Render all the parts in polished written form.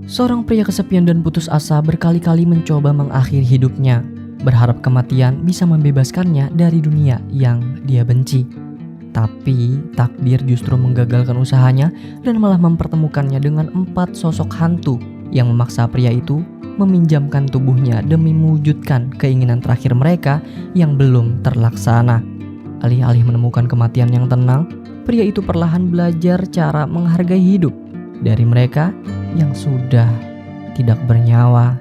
Seorang pria kesepian dan putus asa berkali-kali mencoba mengakhiri hidupnya, berharap kematian bisa membebaskannya dari dunia yang dia benci. Tapi takdir justru menggagalkan usahanya dan malah mempertemukannya dengan 4 sosok hantu yang memaksa pria itu meminjamkan tubuhnya demi mewujudkan keinginan terakhir mereka yang belum terlaksana. Alih-alih menemukan kematian yang tenang, pria itu perlahan belajar cara menghargai hidup dari mereka yang sudah tidak bernyawa.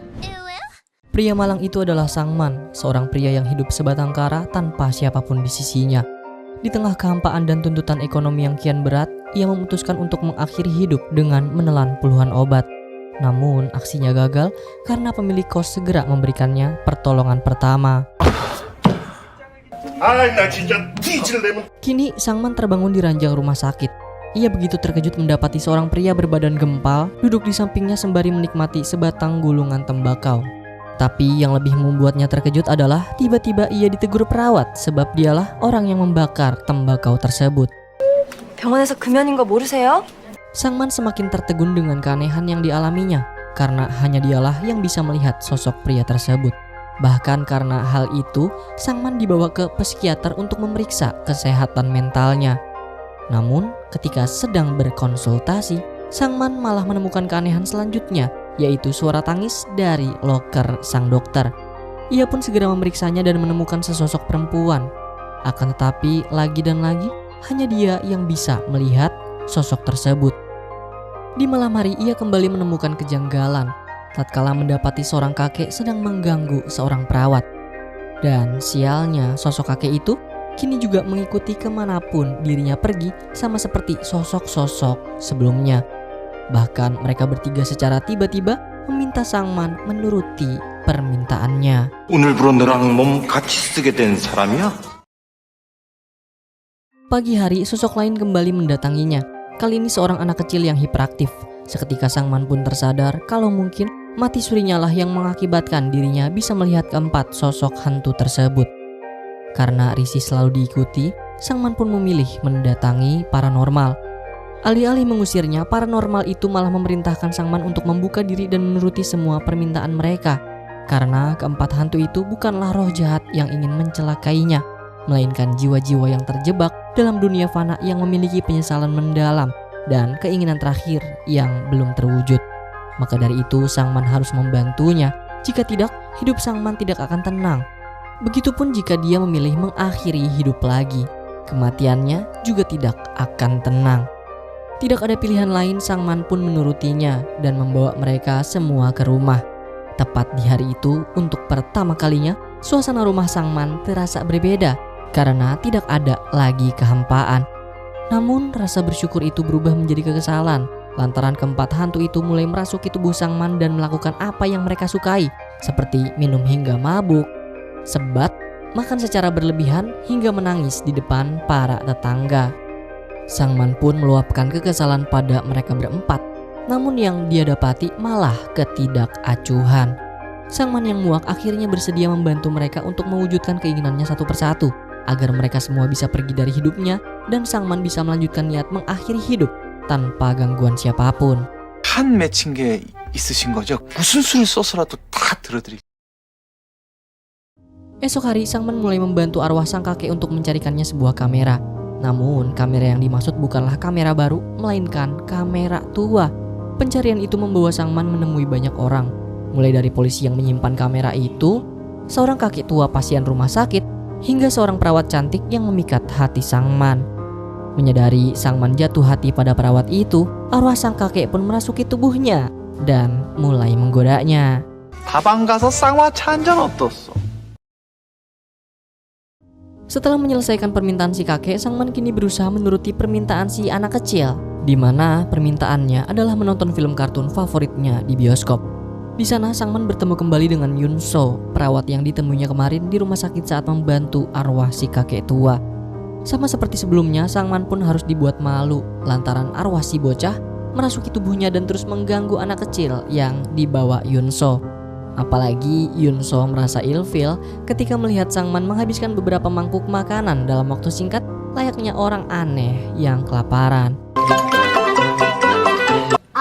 Pria malang itu adalah Sangman, seorang pria yang hidup sebatang kara tanpa siapapun di sisinya. Di tengah kehampaan dan tuntutan ekonomi yang kian berat, ia memutuskan untuk mengakhiri hidup dengan menelan puluhan obat. Namun aksinya gagal karena pemilik kos segera memberikannya pertolongan pertama. Kini Sangman terbangun di ranjang rumah sakit. Ia begitu terkejut mendapati seorang pria berbadan gempal duduk di sampingnya sembari menikmati sebatang gulungan tembakau. Tapi yang lebih membuatnya terkejut adalah tiba-tiba ia ditegur perawat sebab dialah orang yang membakar tembakau tersebut. 병원에서 금연인 거 모르세요? Sangman semakin tertegun dengan keanehan yang dialaminya karena hanya dialah yang bisa melihat sosok pria tersebut. Bahkan karena hal itu, Sangman dibawa ke psikiater untuk memeriksa kesehatan mentalnya. Namun, ketika sedang berkonsultasi, Sangman malah menemukan keanehan selanjutnya, yaitu suara tangis dari loker sang dokter. Ia pun segera memeriksanya dan menemukan sesosok perempuan. Akan tetapi, lagi dan lagi, hanya dia yang bisa melihat sosok tersebut. Di malam hari, ia kembali menemukan kejanggalan tatkala mendapati seorang kakek sedang mengganggu seorang perawat. Dan sialnya, sosok kakek itu kini juga mengikuti kemanapun dirinya pergi, sama seperti sosok-sosok sebelumnya. Bahkan mereka bertiga secara tiba-tiba meminta Sangman menuruti permintaannya. 오늘부로 너랑 몸 같이 쓰게 된 사람이야? Pagi hari, sosok lain kembali mendatanginya. Kali ini seorang anak kecil yang hiperaktif. Seketika Sangman pun tersadar kalau mungkin mati surinya lah yang mengakibatkan dirinya bisa melihat keempat sosok hantu tersebut. Karena risih selalu diikuti, Sangman pun memilih mendatangi paranormal. Alih-alih mengusirnya, paranormal itu malah memerintahkan Sangman untuk membuka diri dan menuruti semua permintaan mereka. Karena keempat hantu itu bukanlah roh jahat yang ingin mencelakainya, melainkan jiwa-jiwa yang terjebak dalam dunia fana yang memiliki penyesalan mendalam dan keinginan terakhir yang belum terwujud. Maka dari itu Sangman harus membantunya. Jika tidak, hidup Sangman tidak akan tenang. Begitupun jika dia memilih mengakhiri hidup lagi, kematiannya juga tidak akan tenang. Tidak ada pilihan lain, Sangman pun menurutinya dan membawa mereka semua ke rumah. Tepat di hari itu, untuk pertama kalinya, suasana rumah Sangman terasa berbeda karena tidak ada lagi kehampaan. Namun rasa bersyukur itu berubah menjadi kekesalan lantaran keempat hantu itu mulai merasuki tubuh Sangman dan melakukan apa yang mereka sukai, seperti minum hingga mabuk, sebat, makan secara berlebihan, hingga menangis di depan para tetangga. Sangman pun meluapkan kekesalan pada mereka berempat, namun yang dia dapati malah ketidakacuhan. Sangman yang muak akhirnya bersedia membantu mereka untuk mewujudkan keinginannya satu persatu, agar mereka semua bisa pergi dari hidupnya dan Sangman bisa melanjutkan niat mengakhiri hidup tanpa gangguan siapapun. 한 맺힌 게 있으신 거죠? 무슨 수를 써서라도 다 들어드릴게요. Esok hari, Sangman mulai membantu arwah sang kakek untuk mencarikannya sebuah kamera. Namun, kamera yang dimaksud bukanlah kamera baru, melainkan kamera tua. Pencarian itu membawa Sangman menemui banyak orang. Mulai dari polisi yang menyimpan kamera itu, seorang kakek tua pasien rumah sakit, hingga seorang perawat cantik yang memikat hati Sangman. Menyadari Sangman jatuh hati pada perawat itu, arwah sang kakek pun merasuki tubuhnya dan mulai menggodanya. 다방 가서 쌍화차 한 잔 어떻소? Setelah menyelesaikan permintaan si kakek, Sangman kini berusaha menuruti permintaan si anak kecil, di mana permintaannya adalah menonton film kartun favoritnya di bioskop. Di sana Sangman bertemu kembali dengan Yun So, perawat yang ditemuinya kemarin di rumah sakit saat membantu arwah si kakek tua. Sama seperti sebelumnya, Sangman pun harus dibuat malu lantaran arwah si bocah merasuki tubuhnya dan terus mengganggu anak kecil yang dibawa Yun So. Apalagi Yun So merasa ilfil ketika melihat Sangman menghabiskan beberapa mangkuk makanan dalam waktu singkat layaknya orang aneh yang kelaparan.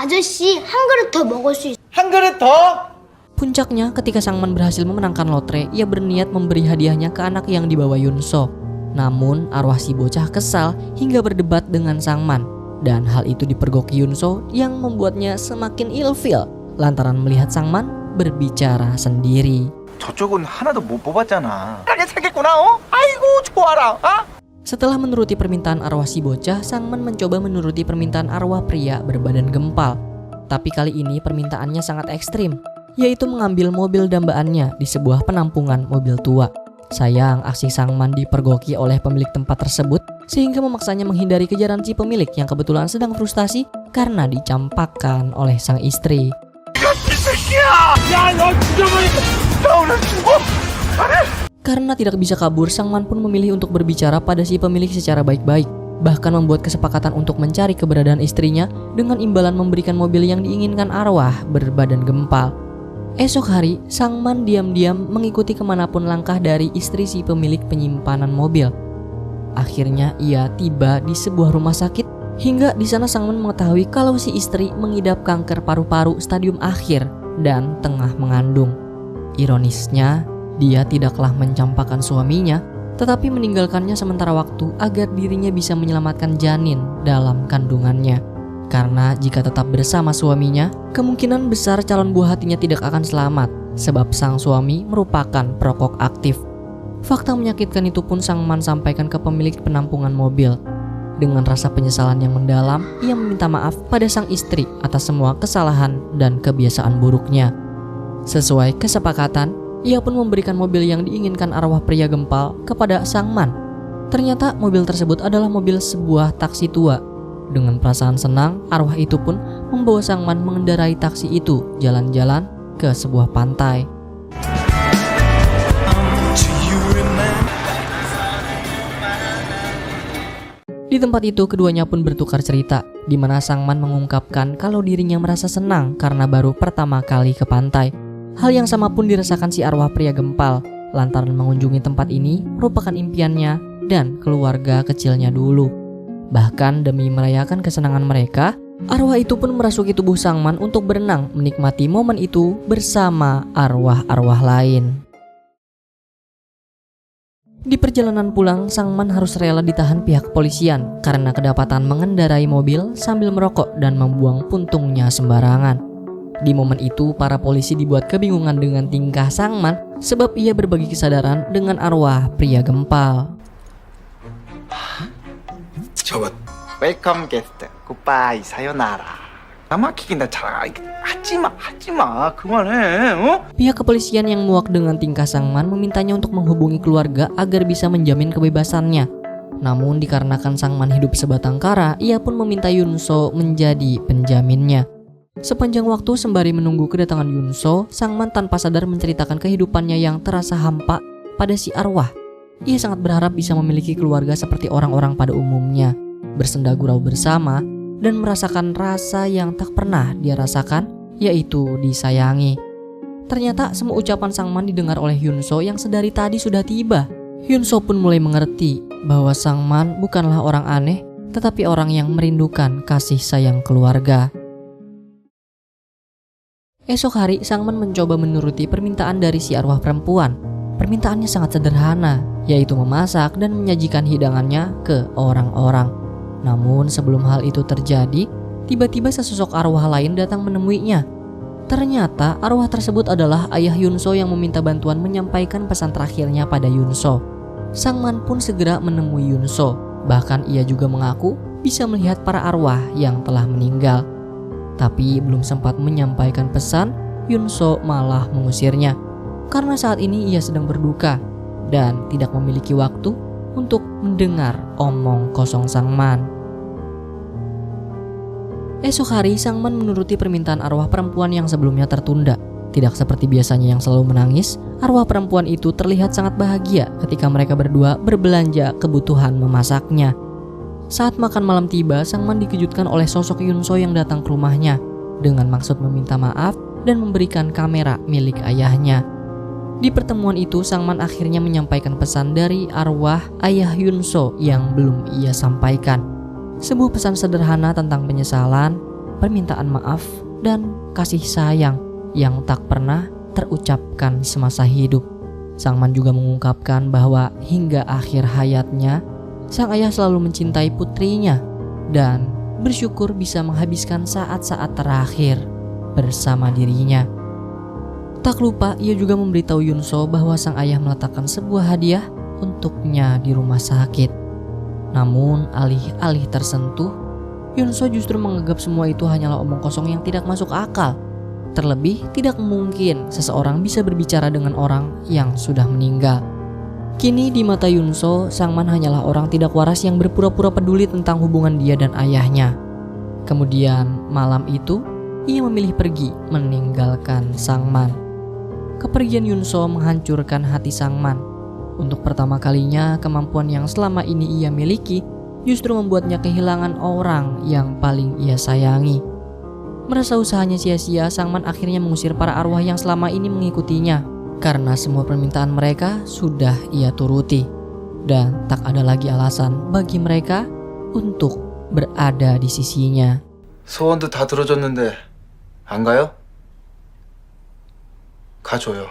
아저씨 한 그릇 더 먹을 수 있어. 한 그릇 더? Puncaknya ketika Sangman berhasil memenangkan lotre, ia berniat memberi hadiahnya ke anak yang dibawa Yunso. Namun arwah si bocah kesal hingga berdebat dengan Sangman. Dan hal itu dipergoki Yunso yang membuatnya semakin ilfil lantaran melihat Sangman berbicara sendiri. 저쪽은 하나도 못 뽑았잖아. 나게 사겠구나, 어? 아이고, 좋아라, Setelah menuruti permintaan arwah si bocah, Sangman mencoba menuruti permintaan arwah pria berbadan gempal. Tapi kali ini permintaannya sangat ekstrim, yaitu mengambil mobil dambaannya di sebuah penampungan mobil tua. Sayang, aksi Sangman dipergoki oleh pemilik tempat tersebut sehingga memaksanya menghindari kejaran si pemilik yang kebetulan sedang frustasi karena dicampakkan oleh sang istri. Karena tidak bisa kabur, Sangman pun memilih untuk berbicara pada si pemilik secara baik-baik, bahkan membuat kesepakatan untuk mencari keberadaan istrinya dengan imbalan memberikan mobil yang diinginkan arwah berbadan gempal. Esok hari, Sangman diam-diam mengikuti kemanapun langkah dari istri si pemilik penyimpanan mobil. Akhirnya ia tiba di sebuah rumah sakit, hingga di sana Sangman mengetahui kalau si istri mengidap kanker paru-paru stadium akhir dan tengah mengandung. Ironisnya, dia tidaklah mencampakkan suaminya, tetapi meninggalkannya sementara waktu agar dirinya bisa menyelamatkan janin dalam kandungannya. Karena jika tetap bersama suaminya, kemungkinan besar calon buah hatinya tidak akan selamat, sebab sang suami merupakan perokok aktif. Fakta menyakitkan itu pun Sangman sampaikan ke pemilik penampungan mobil. Dengan rasa penyesalan yang mendalam, ia meminta maaf pada sang istri atas semua kesalahan dan kebiasaan buruknya. Sesuai kesepakatan, ia pun memberikan mobil yang diinginkan arwah pria gempal kepada Sangman. Ternyata mobil tersebut adalah mobil sebuah taksi tua. Dengan perasaan senang, arwah itu pun membawa Sangman mengendarai taksi itu jalan-jalan ke sebuah pantai. Di tempat itu keduanya pun bertukar cerita, di mana Sangman mengungkapkan kalau dirinya merasa senang karena baru pertama kali ke pantai. Hal yang sama pun dirasakan si arwah pria gempal, lantaran mengunjungi tempat ini merupakan impiannya dan keluarga kecilnya dulu. Bahkan demi merayakan kesenangan mereka, arwah itu pun merasuki tubuh Sangman untuk berenang menikmati momen itu bersama arwah-arwah lain. Di perjalanan pulang, Sangman harus rela ditahan pihak kepolisian karena kedapatan mengendarai mobil sambil merokok dan membuang puntungnya sembarangan. Di momen itu, para polisi dibuat kebingungan dengan tingkah Sangman sebab ia berbagi kesadaran dengan arwah pria gempal. 저거 웰컴 게스트 굿바이 사요나라 아마 키긴다 잘 하지마 그만해 어? Pihak kepolisian yang muak dengan tingkah Sangman memintanya untuk menghubungi keluarga agar bisa menjamin kebebasannya. Namun dikarenakan Sangman hidup sebatang kara, ia pun meminta Yunso menjadi penjaminnya. Sepanjang waktu sembari menunggu kedatangan Yunso, Sangman tanpa sadar menceritakan kehidupannya yang terasa hampa pada si arwah. Ia sangat berharap bisa memiliki keluarga seperti orang-orang pada umumnya, bersenda gurau bersama, dan merasakan rasa yang tak pernah dia rasakan, yaitu disayangi. Ternyata semua ucapan Sangman didengar oleh Yunso yang sedari tadi sudah tiba. Yunso pun mulai mengerti bahwa Sangman bukanlah orang aneh, tetapi orang yang merindukan kasih sayang keluarga. Esok hari, Sangman mencoba menuruti permintaan dari si arwah perempuan. Permintaannya sangat sederhana, yaitu memasak dan menyajikan hidangannya ke orang-orang. Namun sebelum hal itu terjadi, tiba-tiba sesosok arwah lain datang menemuinya. Ternyata arwah tersebut adalah ayah Yunso yang meminta bantuan menyampaikan pesan terakhirnya pada Yunso. Sangman pun segera menemui Yunso, bahkan ia juga mengaku bisa melihat para arwah yang telah meninggal. Tapi belum sempat menyampaikan pesan, Yunso malah mengusirnya. Karena saat ini ia sedang berduka dan tidak memiliki waktu untuk mendengar omong kosong Sangman. Esok hari, Sangman menuruti permintaan arwah perempuan yang sebelumnya tertunda. Tidak seperti biasanya yang selalu menangis, arwah perempuan itu terlihat sangat bahagia ketika mereka berdua berbelanja kebutuhan memasaknya. Saat makan malam tiba, Sangman dikejutkan oleh sosok Yunso yang datang ke rumahnya dengan maksud meminta maaf dan memberikan kamera milik ayahnya. Di pertemuan itu, Sangman akhirnya menyampaikan pesan dari arwah ayah Yunso yang belum ia sampaikan. Sebuah pesan sederhana tentang penyesalan permintaan maaf, dan kasih sayang yang tak pernah terucapkan semasa hidup. Sangman juga mengungkapkan bahwa hingga akhir hayatnya, sang ayah selalu mencintai putrinya dan bersyukur bisa menghabiskan saat-saat terakhir bersama dirinya. Tak lupa ia juga memberitahu Yunso bahwa sang ayah meletakkan sebuah hadiah untuknya di rumah sakit. Namun alih-alih tersentuh, Yunso justru menganggap semua itu hanyalah omong kosong yang tidak masuk akal. Terlebih tidak mungkin seseorang bisa berbicara dengan orang yang sudah meninggal. Kini di mata Yunso, Sangman hanyalah orang tidak waras yang berpura-pura peduli tentang hubungan dia dan ayahnya. Kemudian malam itu, ia memilih pergi meninggalkan Sangman. Kepergian Yunso menghancurkan hati Sangman. Untuk pertama kalinya, kemampuan yang selama ini ia miliki justru membuatnya kehilangan orang yang paling ia sayangi. Merasa usahanya sia-sia, Sangman akhirnya mengusir para arwah yang selama ini mengikutinya karena semua permintaan mereka sudah ia turuti dan tak ada lagi alasan bagi mereka untuk berada di sisinya. 소원도 다 들어줬는데 안 가요? 가줘요.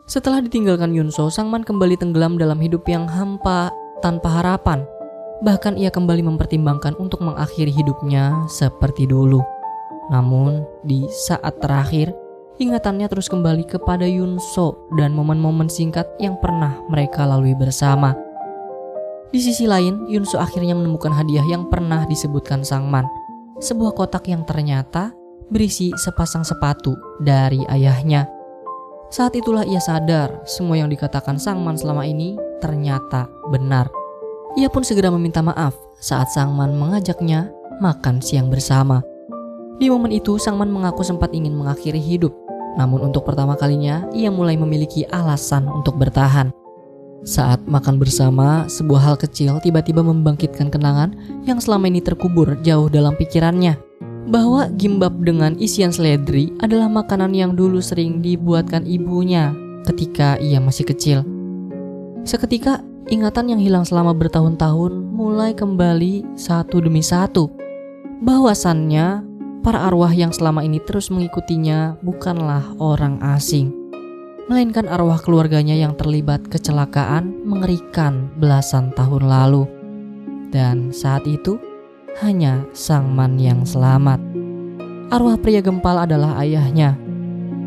Setelah ditinggalkan Yunso, Sangman kembali tenggelam dalam hidup yang hampa tanpa harapan. Bahkan ia kembali mempertimbangkan untuk mengakhiri hidupnya seperti dulu. Namun di saat terakhir, ingatannya terus kembali kepada Yunso dan momen-momen singkat yang pernah mereka lalui bersama. Di sisi lain, Yunso akhirnya menemukan hadiah yang pernah disebutkan Sangman. Sebuah kotak yang ternyata berisi sepasang sepatu dari ayahnya. Saat itulah ia sadar semua yang dikatakan Sangman selama ini ternyata benar. Ia pun segera meminta maaf saat Sangman mengajaknya makan siang bersama. Di momen itu, Sangman mengaku sempat ingin mengakhiri hidup. Namun untuk pertama kalinya, ia mulai memiliki alasan untuk bertahan. Saat makan bersama, sebuah hal kecil tiba-tiba membangkitkan kenangan yang selama ini terkubur jauh dalam pikirannya. Bahwa gimbap dengan isian seledri adalah makanan yang dulu sering dibuatkan ibunya ketika ia masih kecil. Seketika, ingatan yang hilang selama bertahun-tahun mulai kembali satu demi satu. Bahwasannya, para arwah yang selama ini terus mengikutinya bukanlah orang asing, melainkan arwah keluarganya yang terlibat kecelakaan mengerikan belasan tahun lalu. Dan saat itu, hanya Sangman yang selamat. Arwah pria gempal adalah ayahnya,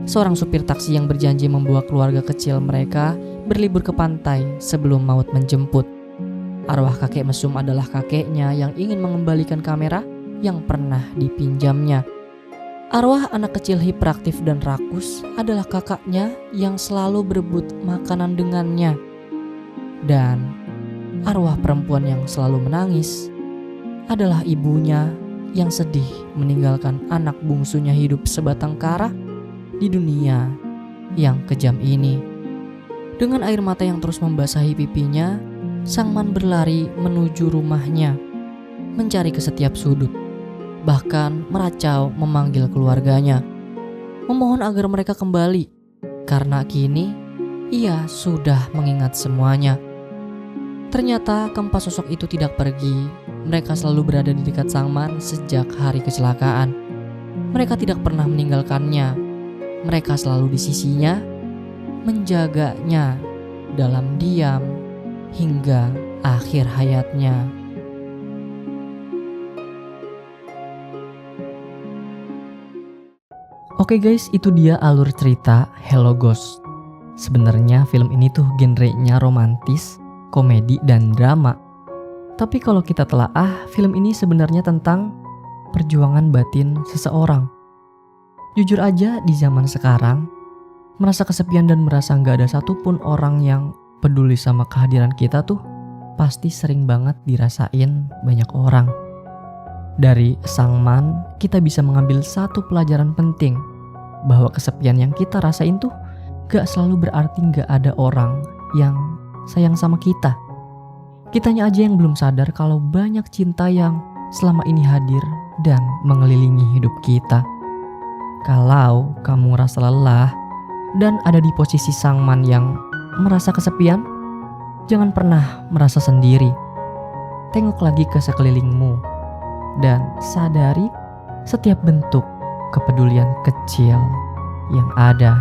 seorang supir taksi yang berjanji membawa keluarga kecil mereka berlibur ke pantai sebelum maut menjemput. Arwah kakek mesum adalah kakeknya yang ingin mengembalikan kamera yang pernah dipinjamnya. Arwah anak kecil hiperaktif dan rakus adalah kakaknya yang selalu berebut makanan dengannya. Dan arwah perempuan yang selalu menangis adalah ibunya yang sedih meninggalkan anak bungsunya hidup sebatang kara di dunia yang kejam ini. Dengan air mata yang terus membasahi pipinya, Sangman berlari menuju rumahnya, mencari ke setiap sudut, bahkan meracau memanggil keluarganya, memohon agar mereka kembali, karena kini ia sudah mengingat semuanya. Ternyata keempat sosok itu tidak pergi, mereka selalu berada di dekat Sangman sejak hari kecelakaan. Mereka tidak pernah meninggalkannya, mereka selalu di sisinya, menjaganya dalam diam hingga akhir hayatnya. Oke guys, itu dia alur cerita Hello Ghost. Sebenarnya film ini tuh genrenya romantis, komedi, dan drama. Tapi kalau kita telaah, film ini sebenarnya tentang perjuangan batin seseorang. Jujur aja di zaman sekarang, merasa kesepian dan merasa gak ada satupun orang yang peduli sama kehadiran kita tuh pasti sering banget dirasain banyak orang. Dari Sangman, kita bisa mengambil satu pelajaran penting, bahwa kesepian yang kita rasain tuh gak selalu berarti gak ada orang yang sayang sama kita. Kitanya aja yang belum sadar kalau banyak cinta yang selama ini hadir dan mengelilingi hidup kita. Kalau kamu merasa lelah dan ada di posisi Sangman yang merasa kesepian, jangan pernah merasa sendiri. Tengok lagi ke sekelilingmu. dan sadari setiap bentuk kepedulian kecil yang ada